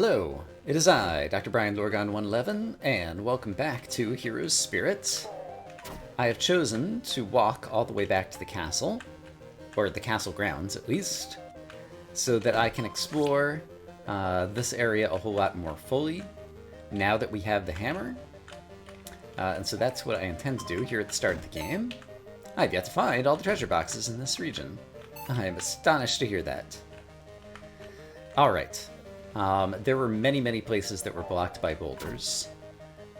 Hello, it is I, Dr. Brian Lorgon 111, and welcome back to Heroes Spirit. I have chosen to walk all the way back to the castle, or the castle grounds at least, so that I can explore this area a whole lot more fully now that we have the hammer. And so that's what I intend to do here at the start of the game. I've yet to find all the treasure boxes in this region. I am astonished to hear that. Alright. There were many places that were blocked by boulders.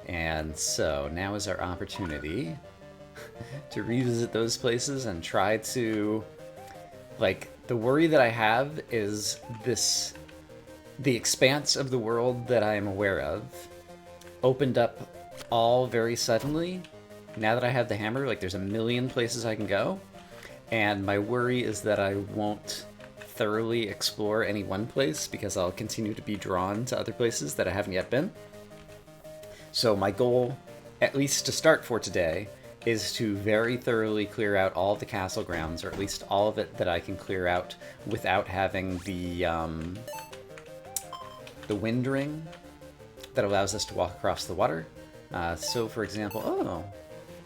And so now is our opportunity to revisit those places and try to... the worry that I have is the expanse of the world that I am aware of opened up all very suddenly. Now that I have the hammer, there's a million places I can go. And my worry is that I won't thoroughly explore any one place because I'll continue to be drawn to other places that I haven't yet been. So my goal, at least to start for today, is to very thoroughly clear out all of the castle grounds, or at least all of it that I can clear out without having the wind ring that allows us to walk across the water. So for example,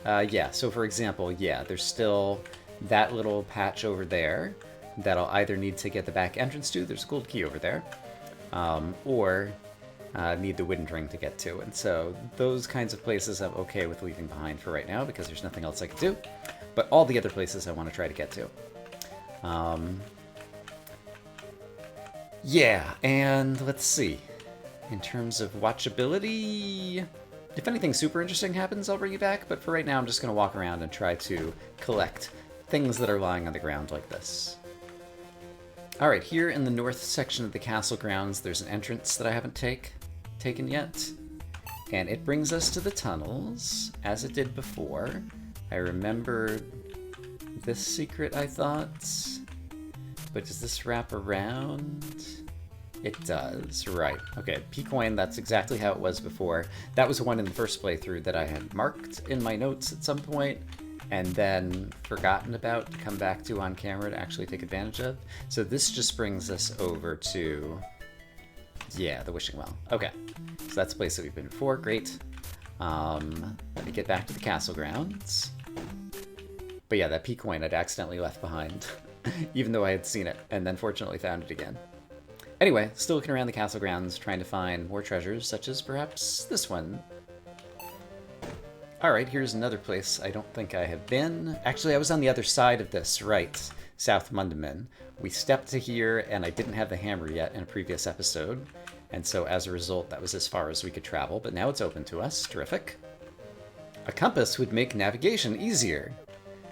there's still that little patch over there that I'll either need to get the back entrance to, there's a gold key over there, or need the wind ring to get to. And so those kinds of places I'm okay with leaving behind for right now because there's nothing else I can do. But all the other places I want to try to get to. And let's see. In terms of watchability, if anything super interesting happens, I'll bring you back. But for right now, I'm just going to walk around and try to collect things that are lying on the ground like this. Alright, here in the north section of the castle grounds, there's an entrance that I haven't taken yet. And it brings us to the tunnels, as it did before. I remember this secret, I thought. But does this wrap around? It does, right. Okay, P-Coin, that's exactly how it was before. That was one in the first playthrough that I had marked in my notes at some point, and then forgotten about to come back to on camera to actually take advantage of. So this just brings us over to, the Wishing Well. Okay, so that's a place that we've been before, great. Let me get back to the castle grounds. But yeah, that P-Coin I'd accidentally left behind, even though I had seen it, and then fortunately found it again. Anyway, still looking around the castle grounds, trying to find more treasures, such as perhaps this one. Alright, here's another place I don't think I have been. Actually, I was on the other side of this, right, South Mundaman. We stepped to here, and I didn't have the hammer yet in a previous episode, and so as a result, that was as far as we could travel, but now it's open to us. Terrific. A compass would make navigation easier.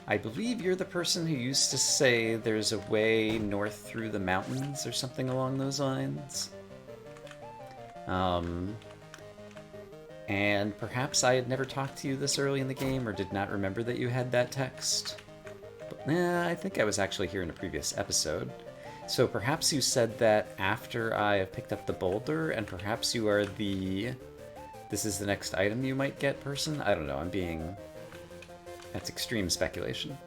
I believe you're the person who used to say there's a way north through the mountains or something along those lines. And perhaps I had never talked to you this early in the game or did not remember that you had that text. But I think I was actually here in a previous episode. So perhaps you said that after I have picked up the boulder, and perhaps you are the... this is the next item you might get person? I don't know, that's extreme speculation.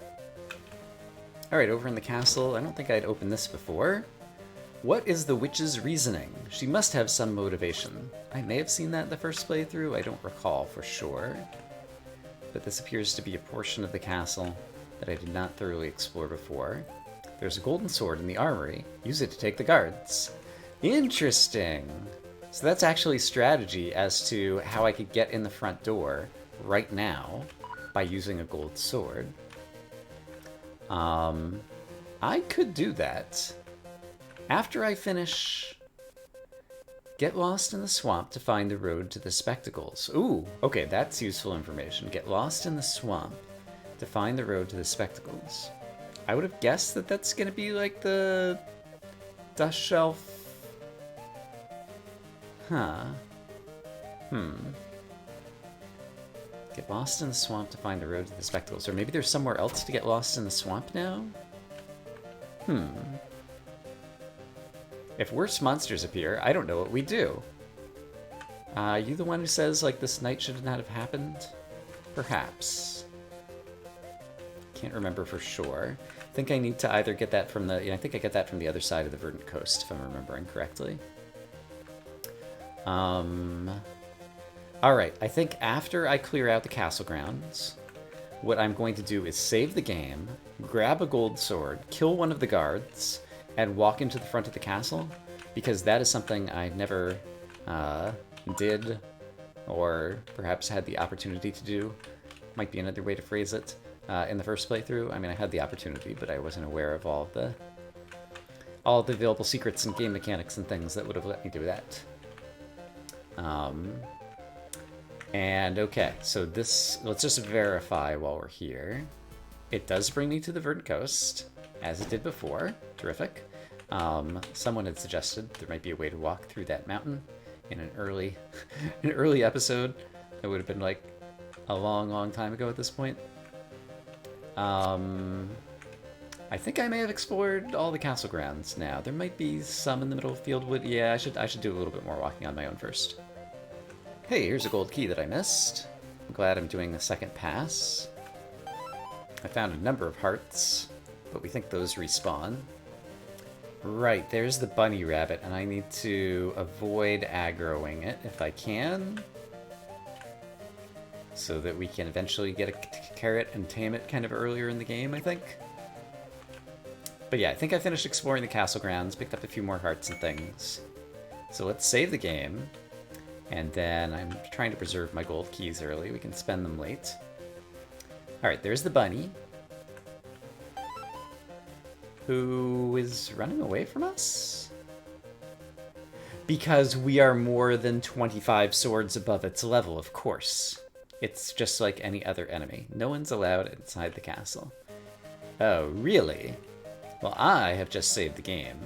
Alright, over in the castle, I don't think I'd opened this before. What is the witch's reasoning? She must have some motivation. I may have seen that in the first playthrough, I don't recall for sure. But this appears to be a portion of the castle that I did not thoroughly explore before. There's a golden sword in the armory. Use it to take the guards. Interesting! So that's actually strategy as to how I could get in the front door right now by using a gold sword. I could do that. After I finish... Get lost in the swamp to find the road to the spectacles. Ooh, okay, that's useful information. Get lost in the swamp to find the road to the spectacles. I would have guessed that that's going to be like the dust shelf. Huh. Get lost in the swamp to find the road to the spectacles. Or maybe there's somewhere else to get lost in the swamp now? If worse monsters appear, I don't know what we do. You the one who says, this night should not have happened? Perhaps. Can't remember for sure. I think I need to either get that from the... I think I get that from the other side of the Verdant Coast, if I'm remembering correctly. Alright, I think after I clear out the castle grounds, what I'm going to do is save the game, grab a gold sword, kill one of the guards, and walk into the front of the castle, because that is something I never did, or perhaps had the opportunity to do. Might be another way to phrase it. In the first playthrough, I mean, I had the opportunity, but I wasn't aware of all the available secrets and game mechanics and things that would have let me do that. And okay, so this, let's just verify while we're here. It does bring me to the Verdant Coast, as it did before. Terrific. Someone had suggested there might be a way to walk through that mountain in an early episode. That would have been like a long time ago at this point. I think I may have explored all the castle grounds now. There might be some in the middle of Fieldwood. Yeah, I should do a little bit more walking on my own first. Hey, here's a gold key that I missed. I'm glad I'm doing the second pass. I found a number of hearts, but we think those respawn. Right, there's the bunny rabbit, and I need to avoid aggroing it if I can, so that we can eventually get a carrot and tame it kind of earlier in the game, I think. But yeah, I think I finished exploring the castle grounds, picked up a few more hearts and things. So let's save the game, and then I'm trying to preserve my gold keys early. We can spend them late. Alright, there's the bunny, who is running away from us? Because we are more than 25 swords above its level, of course. It's just like any other enemy. No one's allowed inside the castle. Oh, really? Well, I have just saved the game.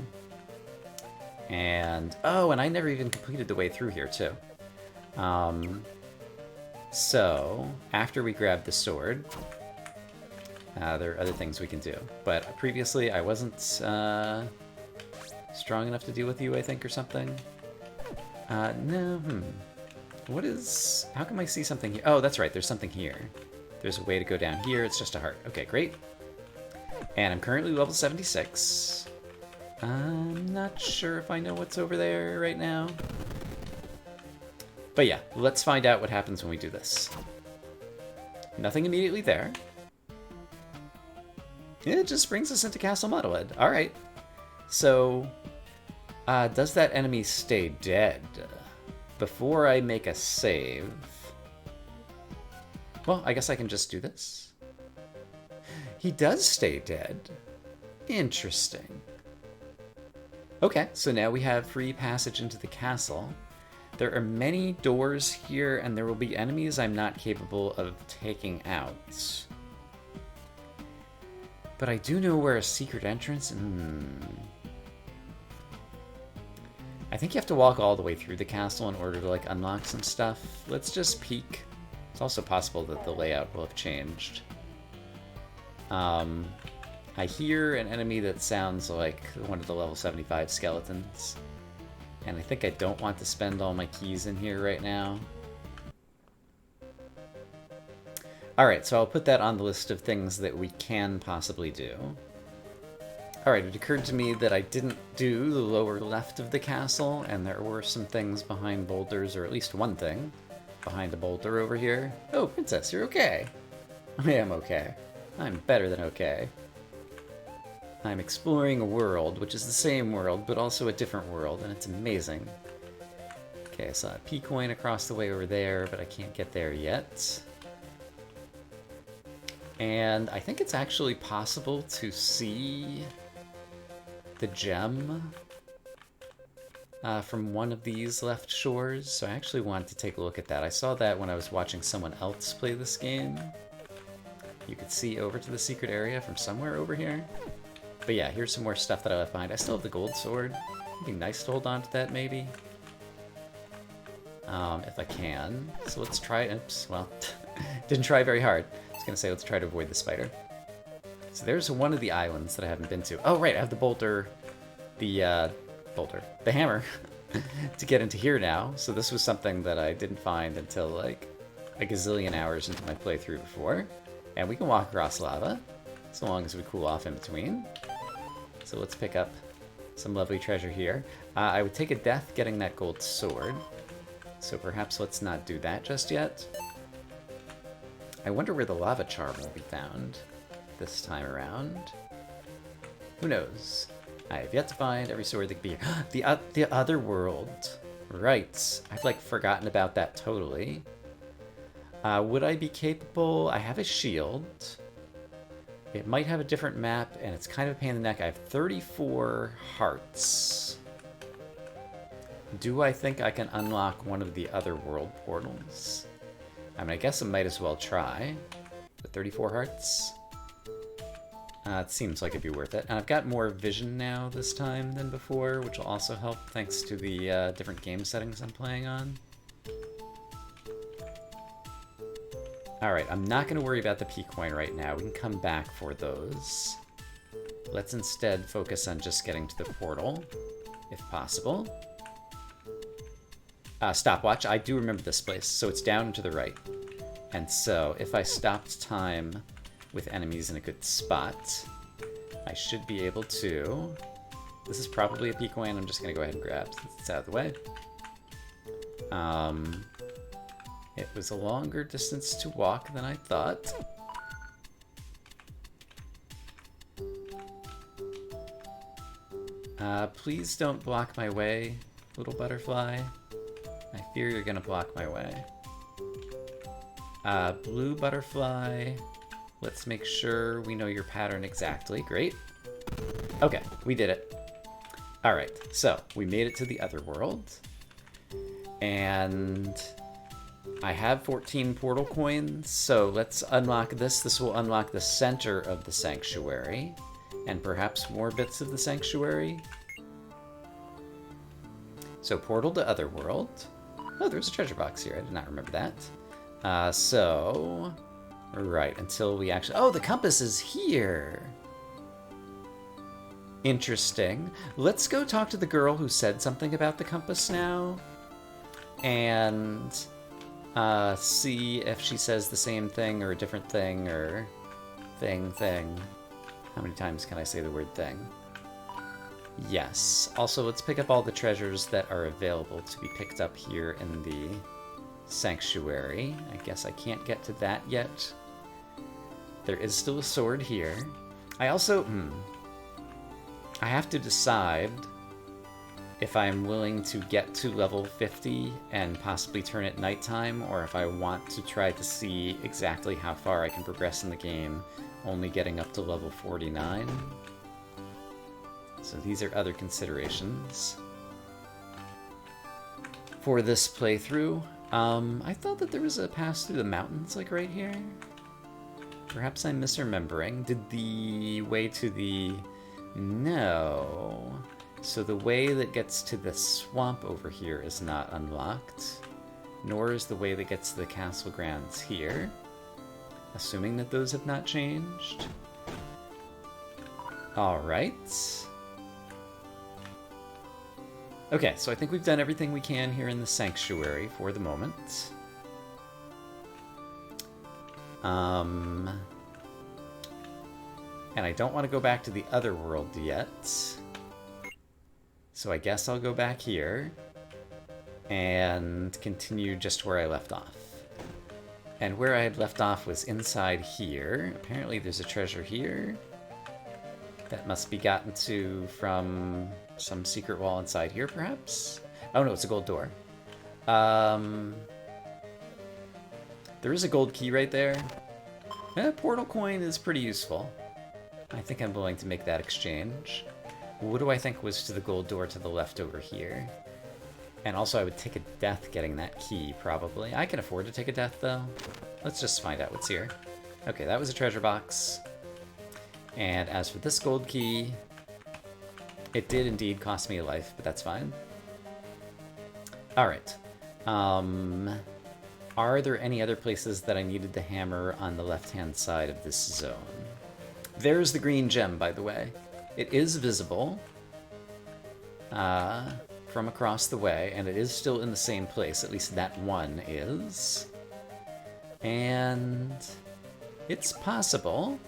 And, oh, and I never even completed the way through here, too. So, after we grab the sword, there are other things we can do. But previously, I wasn't strong enough to deal with you, I think, or something. No, What is... How come I see something here? Oh, that's right, there's something here. There's a way to go down here. It's just a heart. Okay, great. And I'm currently level 76. I'm not sure if I know what's over there right now. But yeah, let's find out what happens when we do this. Nothing immediately there. It just brings us into Castle Muddlehead. Alright. So, does that enemy stay dead? Before I make a save... Well, I guess I can just do this. He does stay dead. Interesting. Okay, so now we have free passage into the castle. There are many doors here, and there will be enemies I'm not capable of taking out. But I do know where a secret entrance... I think you have to walk all the way through the castle in order to, like, unlock some stuff. Let's just peek. It's also possible that the layout will have changed. I hear an enemy that sounds like one of the level 75 skeletons. And I think I don't want to spend all my keys in here right now. Alright, so I'll put that on the list of things that we can possibly do. Alright, it occurred to me that I didn't do the lower left of the castle, and there were some things behind boulders, or at least one thing behind a boulder over here. Oh, Princess, you're okay. I am okay. I'm better than okay. I'm exploring a world, which is the same world, but also a different world, and it's amazing. Okay, I saw a P-coin across the way over there, but I can't get there yet. And I think it's actually possible to see the gem from one of these left shores, so I actually wanted to take a look at that. I saw that when I was watching someone else play this game. You could see over to the secret area from somewhere over here. But yeah, here's some more stuff that I left behind. I still have the gold sword. It'd be nice to hold on to that, maybe. If I can. So let's try... Oops, well, didn't try very hard. I was gonna say, let's try to avoid the spider. So there's one of the islands that I haven't been to. Oh, right, I have the boulder... The hammer to get into here now. So this was something that I didn't find until, like, a gazillion hours into my playthrough before. And we can walk across lava, so long as we cool off in between. So let's pick up some lovely treasure here. I would take a death getting that gold sword. So perhaps let's not do that just yet. I wonder where the lava charm will be found this time around. Who knows? I have yet to find every sword that could be here. The other world. Right. I've like forgotten about that totally. Would I be capable? I have a shield. It might have a different map, and it's kind of a pain in the neck. I have 34 hearts. Do I think I can unlock one of the other world portals? I mean, I guess I might as well try. With 34 hearts? It seems like it'd be worth it. And I've got more vision now this time than before, which will also help thanks to the different game settings I'm playing on. Alright, I'm not going to worry about the P-Coin right now. We can come back for those. Let's instead focus on just getting to the portal, if possible. Stopwatch. I do remember this place, so it's down and to the right. And so, if I stopped time with enemies in a good spot, I should be able to... This is probably a P-Coin. I'm just going to go ahead and grab since it's out of the way. It was a longer distance to walk than I thought. Please don't block my way, little butterfly. I fear you're gonna block my way. Blue butterfly. Let's make sure we know your pattern exactly. Great. Okay, we did it. Alright, so we made it to the other world. And I have 14 portal coins, so let's unlock this. This will unlock the center of the sanctuary, and perhaps more bits of the sanctuary. So portal to Otherworld. Oh, there's a treasure box here. I did not remember that. So, right, until we actually... Oh, the compass is here! Interesting. Let's go talk to the girl who said something about the compass now. And see if she says the same thing or a different thing or thing. How many times can I say the word thing? Yes. Also, let's pick up all the treasures that are available to be picked up here in the sanctuary. I guess I can't get to that yet. There is still a sword here. I also... I have to decide if I'm willing to get to level 50 and possibly turn it nighttime, or if I want to try to see exactly how far I can progress in the game, only getting up to level 49. So these are other considerations for this playthrough. I thought that there was a pass through the mountains, like right here. Perhaps I'm misremembering. Did the way to the... No. So the way that gets to the swamp over here is not unlocked, nor is the way that gets to the castle grounds here, assuming that those have not changed. Alright. Okay, so I think we've done everything we can here in the sanctuary for the moment. And I don't want to go back to the other world yet. So I guess I'll go back here and continue just where I left off. And where I had left off was inside here. Apparently there's a treasure here that must be gotten to from some secret wall inside here, perhaps? Oh no, it's a gold door. There is a gold key right there. Portal coin is pretty useful. I think I'm willing to make that exchange. What do I think was to the gold door to the left over here? And also I would take a death getting that key, probably. I can afford to take a death, though. Let's just find out what's here. Okay, that was a treasure box. And as for this gold key, it did indeed cost me a life, but that's fine. Alright. Are there any other places that I needed to hammer on the left-hand side of this zone? There's the green gem, by the way. It is visible from across the way, and it is still in the same place. At least that one is. And it's possible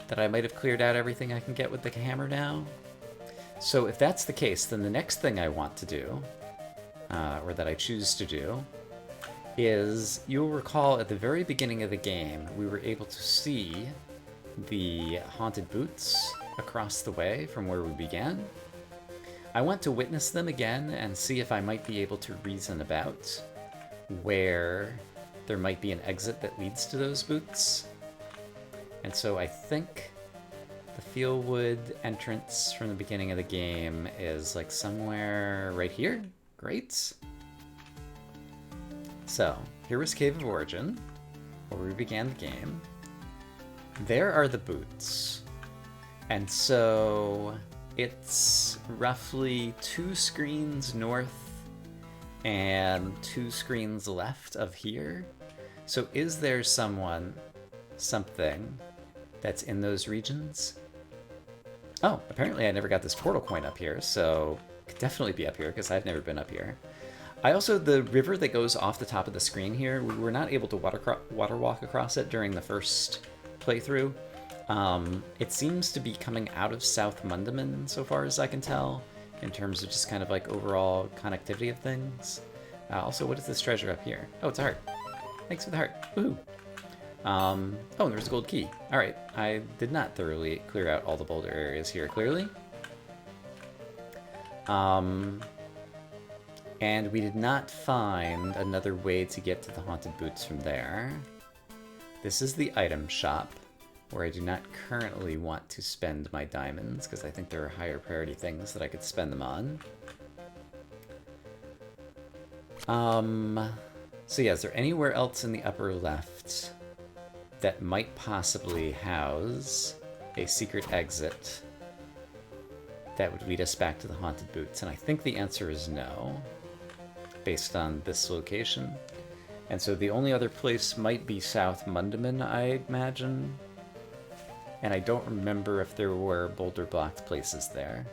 that I might have cleared out everything I can get with the hammer now. So if that's the case, then the next thing I want to do or that I choose to do, is you'll recall at the very beginning of the game, we were able to see the haunted boots across the way from where we began. I want to witness them again and see if I might be able to reason about where there might be an exit that leads to those boots. And so I think the Fieldwood entrance from the beginning of the game is like somewhere right here. Great. So, here was Cave of Origin, where we began the game. There are the boots. And so it's roughly 2 screens north and 2 screens left of here. So is there something that's in those regions? Oh, apparently I never got this portal coin up here, so it could definitely be up here because I've never been up here. I also, the river that goes off the top of the screen here, we were not able to water walk across it during the first playthrough. It seems to be coming out of South Mundaman, so far as I can tell, in terms of just kind of like overall connectivity of things. Also, what is this treasure up here? Oh, it's a heart. Thanks for the heart. Woohoo! Oh, and there's a gold key. Alright, I did not thoroughly clear out all the boulder areas here, clearly. And we did not find another way to get to the haunted boots from there. This is the item shop, where I do not currently want to spend my diamonds, because I think there are higher priority things that I could spend them on. So yeah, is there anywhere else in the upper left that might possibly house a secret exit that would lead us back to the haunted boots? And I think the answer is no, based on this location. And so the only other place might be South Mundaman, I imagine. And I don't remember if there were boulder blocked places there.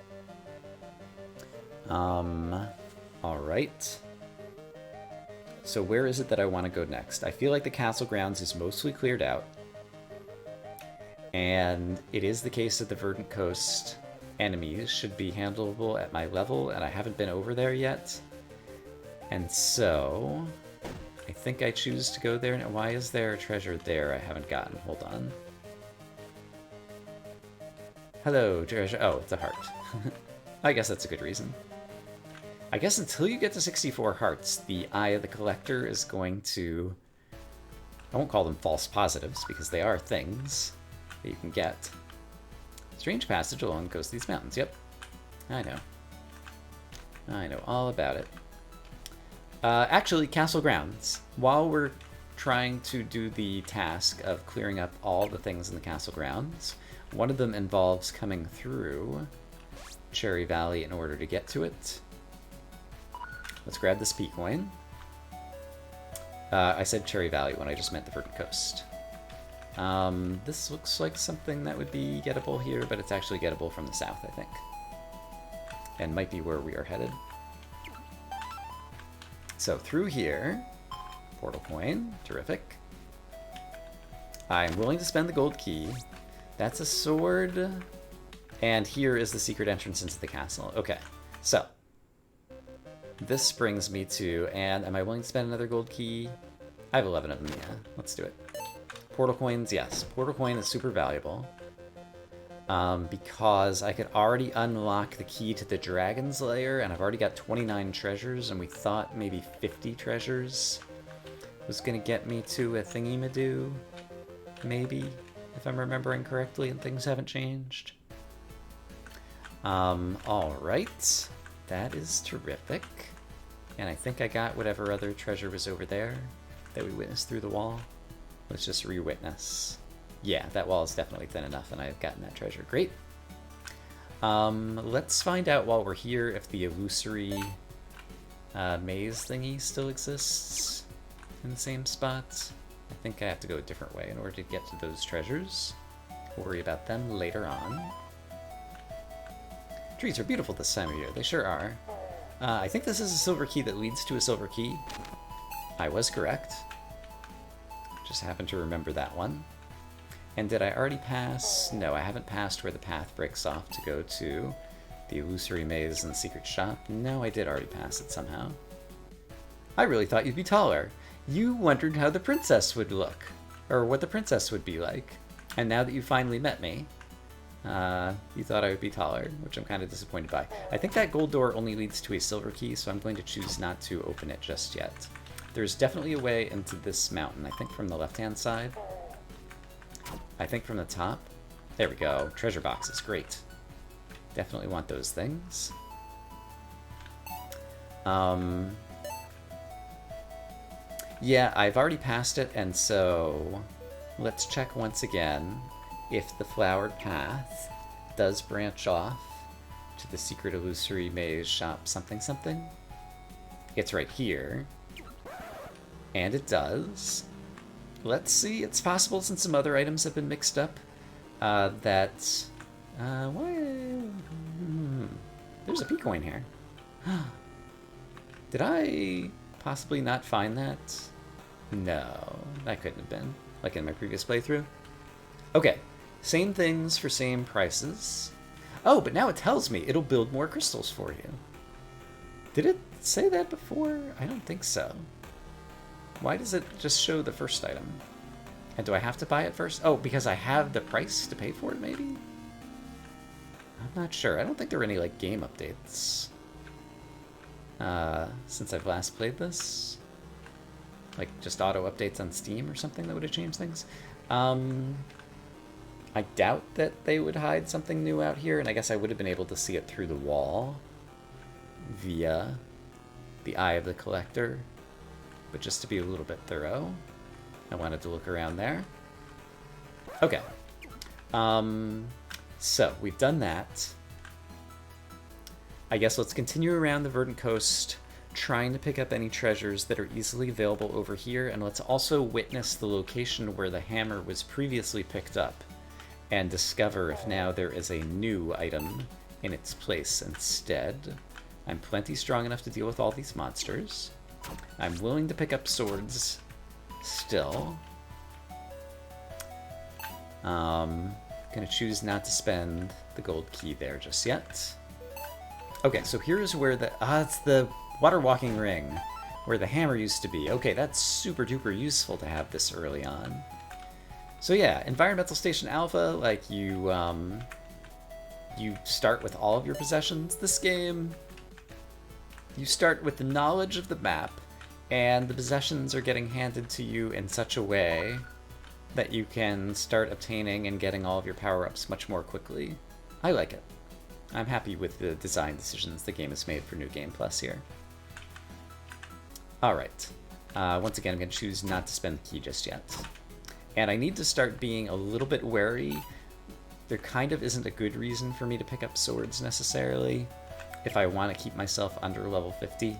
Alright. So where is it that I want to go next? I feel like the castle grounds is mostly cleared out. And it is the case that the Verdant Coast enemies should be handleable at my level, and I haven't been over there yet. And so I think I choose to go there. Now, why is there a treasure there I haven't gotten? Hold on. Hello, treasure. Oh, it's a heart. I guess that's a good reason. I guess until you get to 64 hearts, the Eye of the Collector is going to... I won't call them false positives, because they are things that you can get. Strange passage along the coast of these mountains. Yep. I know. I know all about it. Actually, castle grounds. While we're trying to do the task of clearing up all the things in the castle grounds, one of them involves coming through Cherry Valley in order to get to it. Let's grab this P coin. I said Cherry Valley when I just meant the Verdant Coast. This looks like something that would be gettable here, but it's actually gettable from the south, I think. And might be where we are headed. So through here, portal coin, terrific. I'm willing to spend the gold key. That's a sword. And here is the secret entrance into the castle. Okay, so this brings me to, and am I willing to spend another gold key? I have 11 of them, yeah. Let's do it. Portal coins, yes. Portal coin is super valuable. Because I could already unlock the key to the Dragon's Lair, and I've already got 29 treasures, and we thought maybe 50 treasures was going to get me to a thingy-madoo, maybe, if I'm remembering correctly, and things haven't changed. Alright. That is terrific. And I think I got whatever other treasure was over there that we witnessed through the wall. Let's just re-witness. Yeah, that wall is definitely thin enough, and I've gotten that treasure. Great. Let's find out while we're here if the illusory maze thingy still exists in the same spot. I think I have to go a different way in order to get to those treasures. We'll worry about them later on. Trees are beautiful this time of year. They sure are. I think this is a silver key that leads to a silver key. I was correct. Just happened to remember that one. And did I already pass? No, I haven't passed where the path breaks off to go to the illusory maze and secret shop. No, I did already pass it somehow. I really thought you'd be taller. You wondered how the princess would look, or what the princess would be like. And now that you finally met me, you thought I would be taller, which I'm kind of disappointed by. I think that gold door only leads to a silver key, so I'm going to choose not to open it just yet. There's definitely a way into this mountain, I think from the left-hand side. I think from the top. There we go. Treasure boxes, great. Definitely want those things. Yeah, I've already passed it, and so let's check once again if the flowered path does branch off to the secret illusory maze shop something something. It's right here. And it does. Let's see, it's possible since some other items have been mixed up that... There's a P-coin here. Did I possibly not find that? No, that couldn't have been. Like in my previous playthrough. Okay, same things for same prices. Oh, but now it tells me it'll build more crystals for you. Did it say that before? I don't think so. Why does it just show the first item? And do I have to buy it first? Oh, because I have the price to pay for it, maybe? I'm not sure. I don't think there were any, like, game updates since I've last played this. Like, just auto updates on Steam or something that would have changed things. I doubt that they would hide something new out here, and I guess I would have been able to see it through the wall via the Eye of the Collector. But just to be a little bit thorough, I wanted to look around there. Okay. So, we've done that. I guess let's continue around the Verdant Coast, trying to pick up any treasures that are easily available over here, and let's also witness the location where the hammer was previously picked up, and discover if now there is a new item in its place instead. I'm plenty strong enough to deal with all these monsters. I'm willing to pick up swords still. Gonna choose not to spend the gold key there just yet. Okay, so here's where the... it's the water walking ring, where the hammer used to be. Okay, that's super duper useful to have this early on. So yeah, Environmental Station Alpha, like you start with all of your possessions. This game, you start with the knowledge of the map, and the possessions are getting handed to you in such a way that you can start obtaining and getting all of your power-ups much more quickly. I like it. I'm happy with the design decisions the game has made for New Game Plus here. Alright. Once again, I'm going to choose not to spend the key just yet. And I need to start being a little bit wary. There kind of isn't a good reason for me to pick up swords necessarily if I want to keep myself under level 50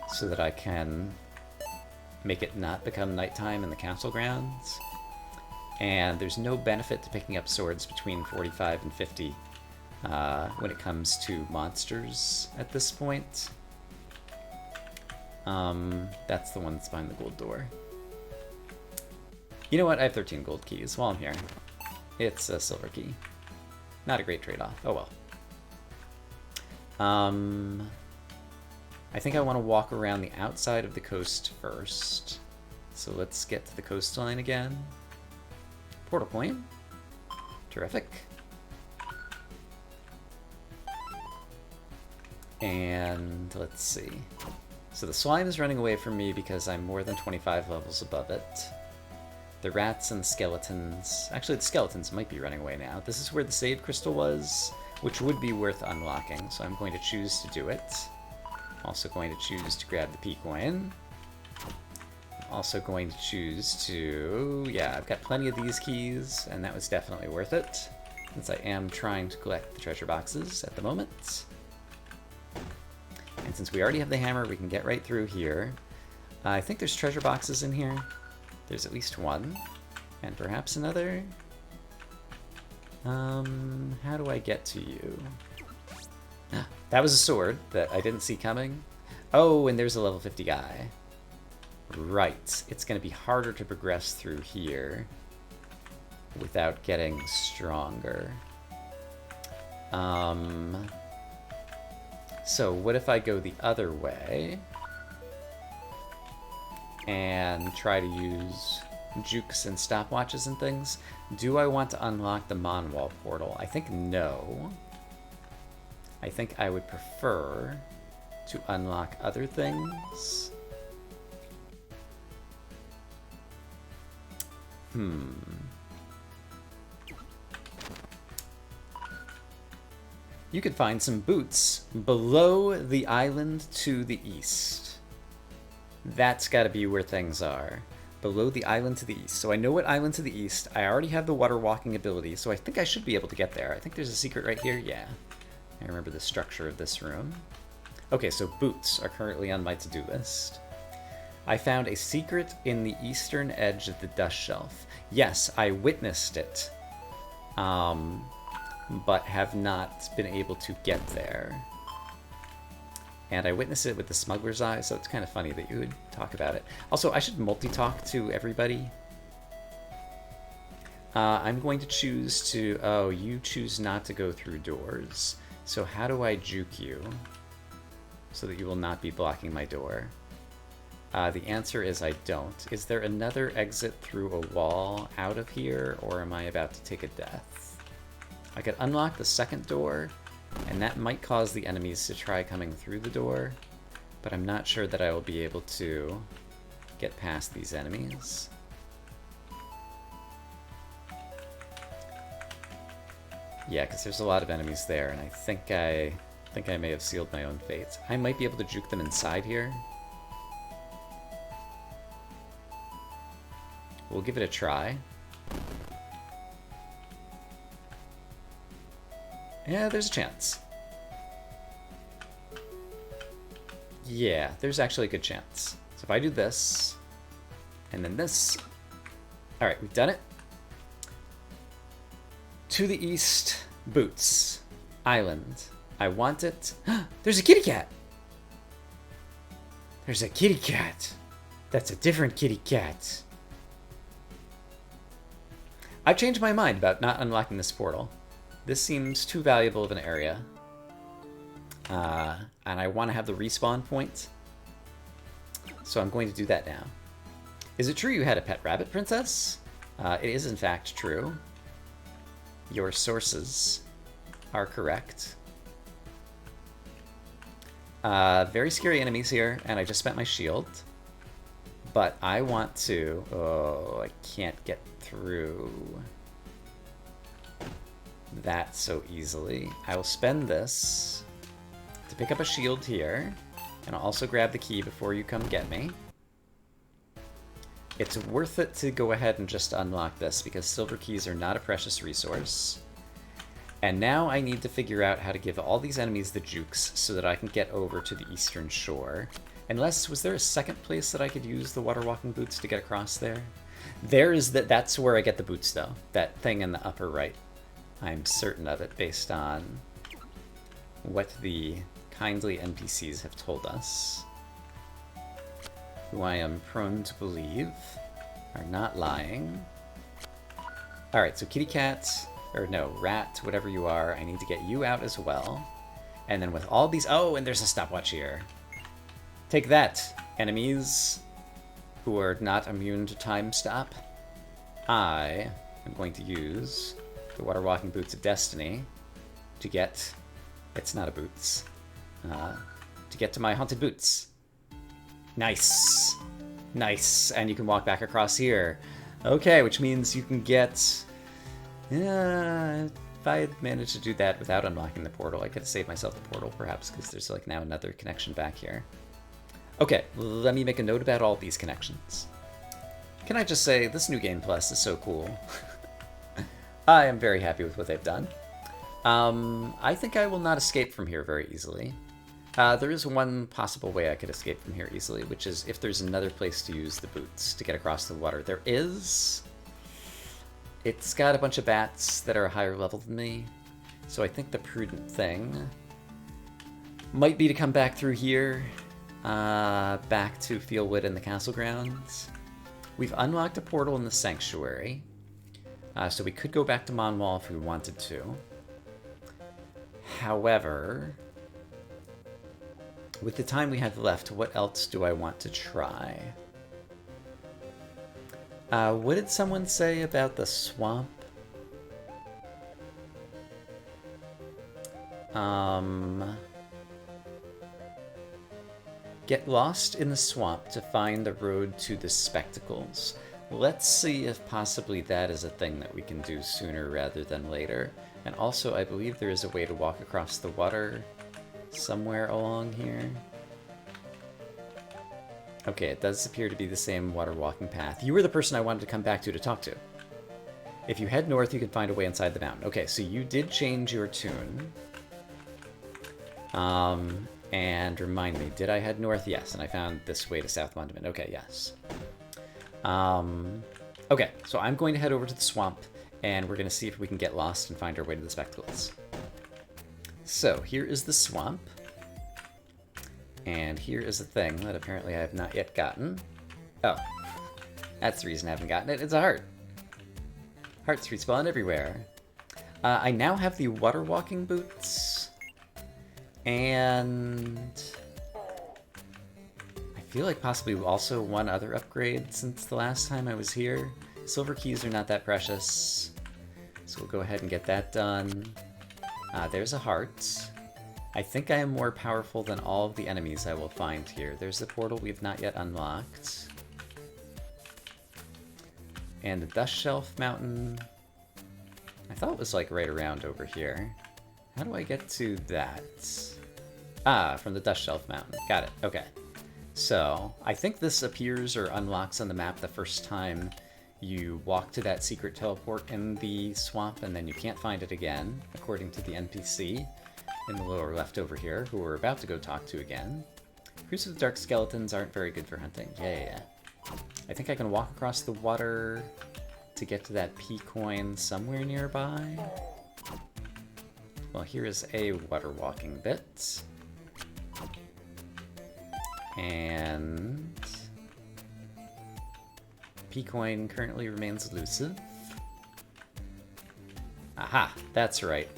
so that I can make it not become nighttime in the castle grounds. And there's no benefit to picking up swords between 45 and 50 when it comes to monsters at this point. That's the one that's behind the gold door. You know what? I have 13 gold keys while I'm here. It's a silver key. Not a great trade-off. Oh well. I think I want to walk around the outside of the coast first. So let's get to the coastline again. Portal coin. Terrific. And let's see. So the slime is running away from me because I'm more than 25 levels above it. The rats and skeletons... Actually, the skeletons might be running away now. This is where the save crystal was, which would be worth unlocking, so I'm going to choose to do it. Also going to choose to grab the P-coin. Also going to choose to... Yeah, I've got plenty of these keys, and that was definitely worth it, since I am trying to collect the treasure boxes at the moment. And since we already have the hammer, we can get right through here. I think there's treasure boxes in here. There's at least one, and perhaps another. How do I get to you? That was a sword that I didn't see coming. Oh, and there's a level 50 guy. Right, it's going to be harder to progress through here without getting stronger. So what if I go the other way? and try to use jukes and stopwatches and things. Do I want to unlock the Monwall portal? I think no. I think I would prefer to unlock other things. You could find some boots below the island to the east. That's got to be where things are. Below the island to the east. So I know what island to the east. I already have the water walking ability, so I think I should be able to get there. I think there's a secret right here. Yeah. I remember the structure of this room. Okay, so boots are currently on my to-do list. I found a secret in the eastern edge of the dust shelf. Yes, I witnessed it. But have not been able to get there. And I witnessed it with the smuggler's eye, so it's kind of funny that you would talk about it. Also, I should multi-talk to everybody. I'm going to choose to... Oh, you choose not to go through doors. So how do I juke you so that you will not be blocking my door? The answer is I don't. Is there another exit through a wall out of here, or am I about to take a death? I could unlock the second door, and that might cause the enemies to try coming through the door, but I'm not sure that I will be able to get past these enemies. Yeah, because there's a lot of enemies there, and I think I may have sealed my own fate. I might be able to juke them inside here. We'll give it a try. Yeah, there's a chance. Yeah, there's actually a good chance. So if I do this, and then this... Alright, we've done it. To the east, boots. Island. I want it. There's a kitty cat! There's a kitty cat. That's a different kitty cat. I've changed my mind about not unlocking this portal. This seems too valuable of an area. And I want to have the respawn point. So I'm going to do that now. Is it true you had a pet rabbit, Princess? It is in fact true. Your sources are correct. Very scary enemies here, and I just spent my shield. But I want to... Oh, I can't get through that so easily. I will spend this to pick up a shield here, and I'll also grab the key before you come get me. It's worth it to go ahead and just unlock this, because silver keys are not a precious resource. And now I need to figure out how to give all these enemies the jukes so that I can get over to the eastern shore. Unless, was there a second place that I could use the water walking boots to get across there? There is that's where I get the boots though. That thing in the upper right. I'm certain of it based on what the kindly NPCs have told us. Who I am prone to believe are not lying. Alright, so kitty cat, or no, rat, whatever you are, I need to get you out as well. And then with all these... Oh, and there's a stopwatch here. Take that, enemies who are not immune to time stop. I am going to use the water walking boots of destiny to get... It's not a boots. To get to my haunted boots. Nice. Nice. And you can walk back across here. Okay, which means you can get... Yeah, if I had managed to do that without unlocking the portal, I could have saved myself the portal, perhaps, because there's like now another connection back here. Okay, let me make a note about all these connections. Can I just say, this New Game Plus is so cool. I am very happy with what they've done. I think I will not escape from here very easily. There is one possible way I could escape from here easily, which is if there's another place to use the boots to get across the water. There is. It's got a bunch of bats that are a higher level than me, so I think the prudent thing might be to come back through here, back to Fieldwood and the castle grounds. We've unlocked a portal in the sanctuary, so we could go back to Monwall if we wanted to. However, with the time we have left, what else do I want to try? What did someone say about the swamp? Get lost in the swamp to find the road to the spectacles. Let's see if possibly that is a thing that we can do sooner rather than later. And also, I believe there is a way to walk across the water somewhere along here. Okay, it does appear to be the same water walking path. You were the person I wanted to come back to talk to. If you head north, you can find a way inside the mountain. Okay, so you did change your tune. And remind me, did I head north? Yes, and I found this way to South Monument. Okay, yes. Okay, so I'm going to head over to the swamp, and we're going to see if we can get lost and find our way to the spectacles. So, here is the swamp. And here is a thing that apparently I have not yet gotten. Oh, that's the reason I haven't gotten it. It's a heart. Hearts respawn everywhere. I now have the water walking boots. And I feel like possibly also one other upgrade since the last time I was here. Silver keys are not that precious, so we'll go ahead and get that done. There's a heart. I think I am more powerful than all of the enemies I will find here. There's the portal we've not yet unlocked. And the Dust Shelf Mountain. I thought it was like right around over here. How do I get to that? Ah, from the Dust Shelf Mountain. Got it. Okay. So, I think this appears or unlocks on the map the first time you walk to that secret teleport in the swamp, and then you can't find it again, according to the NPC in the lower left over here, who we're about to go talk to again. Crews of the Dark Skeletons aren't very good for hunting. Yeah. I think I can walk across the water to get to that P-coin somewhere nearby. Well, here is a water walking bit. And P-coin currently remains elusive. Aha, that's right.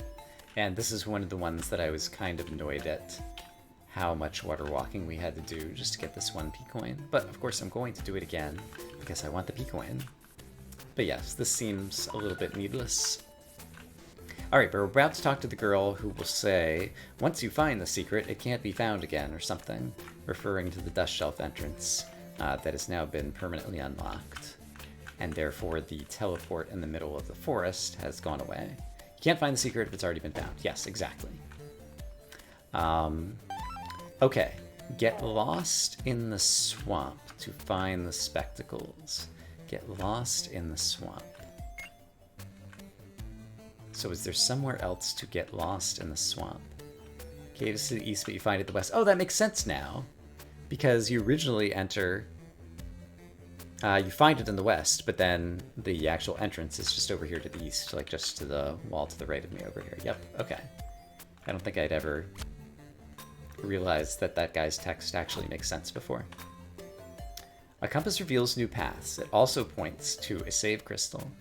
And this is one of the ones that I was kind of annoyed at how much water walking we had to do just to get this one P-coin. But of course I'm going to do it again because I want the P-coin. But yes, this seems a little bit needless. Alright, but we're about to talk to the girl who will say, once you find the secret, it can't be found again, or something, referring to the Dust Shelf entrance that has now been permanently unlocked. And therefore the teleport in the middle of the forest has gone away. You can't find the secret if it's already been found. Yes, exactly. Okay, get lost in the swamp to find the spectacles. Get lost in the swamp. So is there somewhere else to get lost in the swamp? Caves to the east, but you find it the west. Oh, that makes sense now. Because you originally enter... you find it in the west, but then the actual entrance is just over here to the east, like just to the wall to the right of me over here. Yep, okay. I don't think I'd ever realized that that guy's text actually makes sense before. A compass reveals new paths. It also points to a save crystal.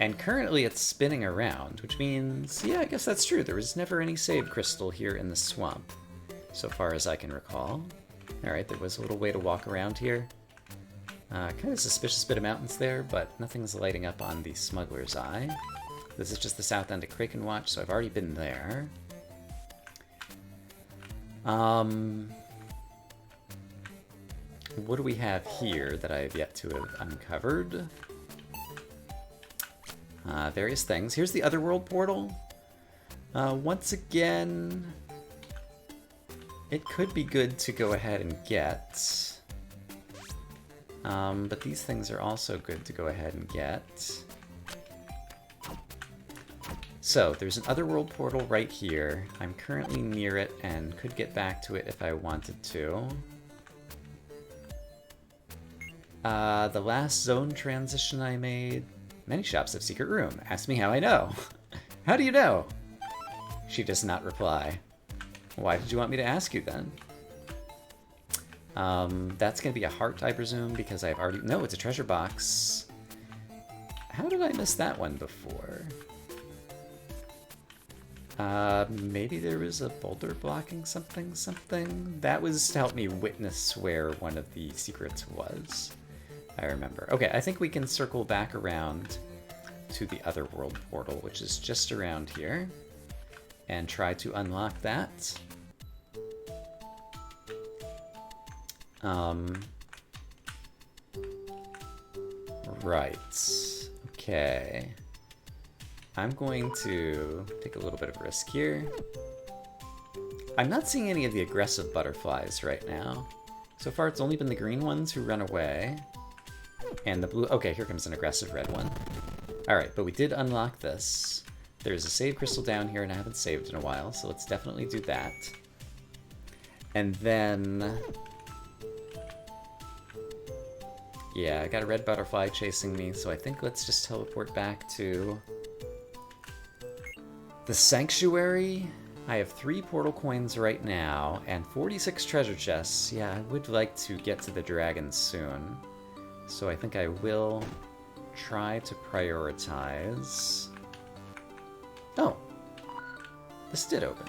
And currently it's spinning around, which means, yeah, I guess that's true. There was never any save crystal here in the swamp, so far as I can recall. Alright, there was a little way to walk around here. Kind of suspicious bit of mountains there, but nothing's lighting up on the Smuggler's Eye. This is just the south end of Krakenwatch, so I've already been there. What do we have here that I have yet to have uncovered? Various things. Here's the Otherworld portal. Once again, it could be good to go ahead and get. But these things are also good to go ahead and get. So, there's an Otherworld portal right here. I'm currently near it and could get back to it if I wanted to. The last zone transition I made... Many shops have secret room. Ask me how I know. How do you know? She does not reply. Why did you want me to ask you then? That's gonna be a heart, I presume, because I've already... No, it's a treasure box. How did I miss that one before? Maybe there was a boulder blocking something? That was to help me witness where one of the secrets was. I remember. Okay, I think we can circle back around to the other world portal, which is just around here, and try to unlock that. Right. Okay. I'm going to take a little bit of risk here. I'm not seeing any of the aggressive butterflies right now. So far, it's only been the green ones who run away. And the blue... Okay, here comes an aggressive red one. Alright, but we did unlock this. There's a save crystal down here, and I haven't saved in a while, so let's definitely do that. And then... Yeah, I got a red butterfly chasing me, so I think let's just teleport back to the sanctuary. I have 3 portal coins right now, and 46 treasure chests. Yeah, I would like to get to the dragon soon. So I think I will try to prioritize... Oh! This did open.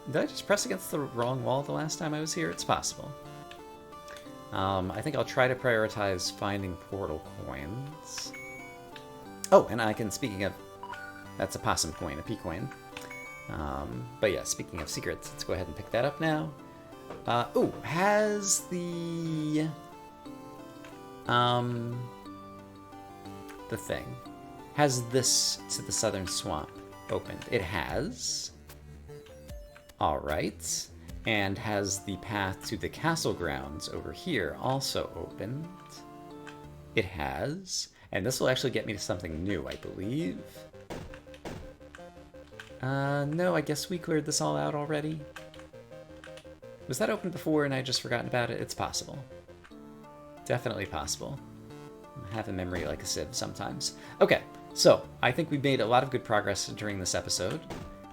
Did I just press against the wrong wall the last time I was here? It's possible. I think I'll try to prioritize finding portal coins. Oh, and I can, speaking of... That's a possum coin, a P coin. But yeah, speaking of secrets, let's go ahead and pick that up now. Oh, has the thing. Has this to the southern swamp opened? It has. Alright. And has the path to the castle grounds over here also opened? It has. And this will actually get me to something new, I believe. No, I guess we cleared this all out already. Was that open before and I just forgotten about it? It's possible. Definitely possible. I have a memory like a sieve sometimes. Okay, so I think we made a lot of good progress during this episode.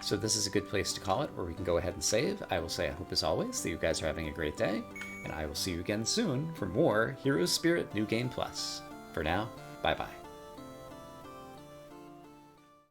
So this is a good place to call it, where we can go ahead and save. I will say I hope as always that you guys are having a great day, and I will see you again soon for more Heroes Spirit New Game Plus. For now, bye-bye.